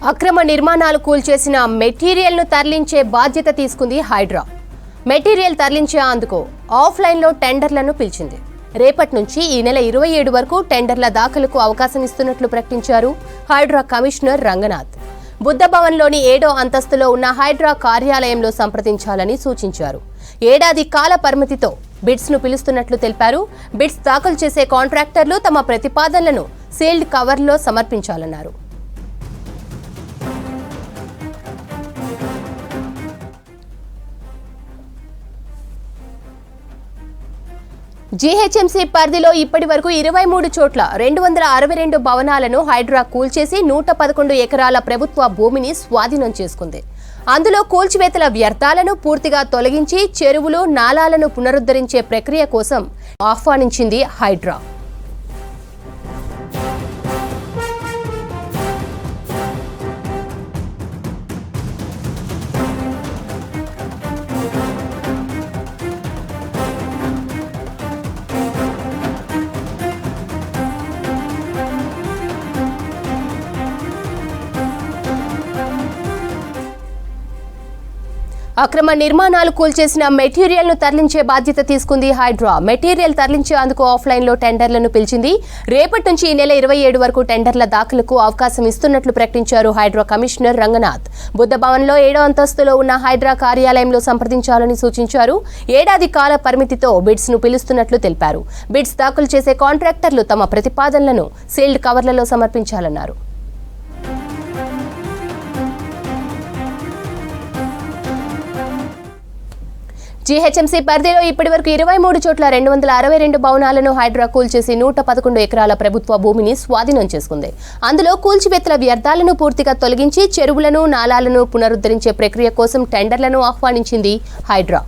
అక్రమ నిర్మాణాలు కూల్చేసిన మెటీరియల్ను తరలించే బాధ్యత తీసుకుంది హైడ్రా. మెటీరియల్ తరలించేందుకు ఆఫ్లైన్లో టెండర్లను పిలిచింది. రేపటి నుంచి ఈ నెల 27 వరకు టెండర్ల దాఖలుకు అవకాశం ఇస్తున్నట్లు ప్రకటించారు హైడ్రా కమిషనర్ రంగనాథ్. బుద్ధభవన్లోని 7వ అంతస్తులో ఉన్న హైడ్రా కార్యాలయంలో సంప్రదించాలని సూచించారు. ఏడాది కాల పరిమితితో బిడ్స్ ను పిలుస్తున్నట్లు తెలిపారు. బిడ్స్ దాఖలు చేసే కాంట్రాక్టర్లు తమ ప్రతిపాదనలను సీల్డ్ కవర్లో సమర్పించాలన్నారు. జీహెచ్ఎంసీ పరిధిలో ఇప్పటి వరకు 23 చోట్ల 262 భవనాలను హైడ్రా కూల్చేసి 111 ఎకరాల ప్రభుత్వ భూమిని స్వాధీనం చేసుకుంది. అందులో కూల్చివేతల వ్యర్థాలను పూర్తిగా తొలగించి చెరువులు, నాలాలను పునరుద్ధరించే ప్రక్రియ కోసం ఆహ్వానించింది హైడ్రా. అక్రమ నిర్మాణాలు కూల్చేసిన మెటీరియల్ను తరలించే బాధ్యత తీసుకుంది హైడ్రా. మెటీరియల్ తరలించేందుకు ఆఫ్లైన్లో టెండర్లను పిలిచింది. రేపటి నుంచి ఈ నెల 27 వరకు టెండర్ల దాఖలుకు అవకాశం ఇస్తున్నట్లు ప్రకటించారు హైడ్రా కమిషనర్ రంగనాథ్. బుద్ధభవన్లో 7వ అంతస్తులో ఉన్న హైడ్రా కార్యాలయంలో సంప్రదించాలని సూచించారు. ఏడాది కాల పరిమితితో బిడ్స్ ను పిలుస్తున్నట్లు తెలిపారు. బిడ్స్ దాఖలు చేసే కాంట్రాక్టర్లు తమ ప్రతిపాదనలను సీల్డ్ కవర్లలో సమర్పించాలన్నారు. జీహెచ్ఎంసీ పరిధిలో ఇప్పటి వరకు 23 చోట్ల 262 భవనాలను హైడ్రా కూల్చేసి 111 ఎకరాల ప్రభుత్వ భూమిని స్వాధీనం చేసుకుంది. అందులో కూల్చివేతల వ్యర్థాలను పూర్తిగా తొలగించి చెరువులను, నాలాలను పునరుద్ధరించే ప్రక్రియ కోసం టెండర్లను ఆహ్వానించింది హైడ్రా.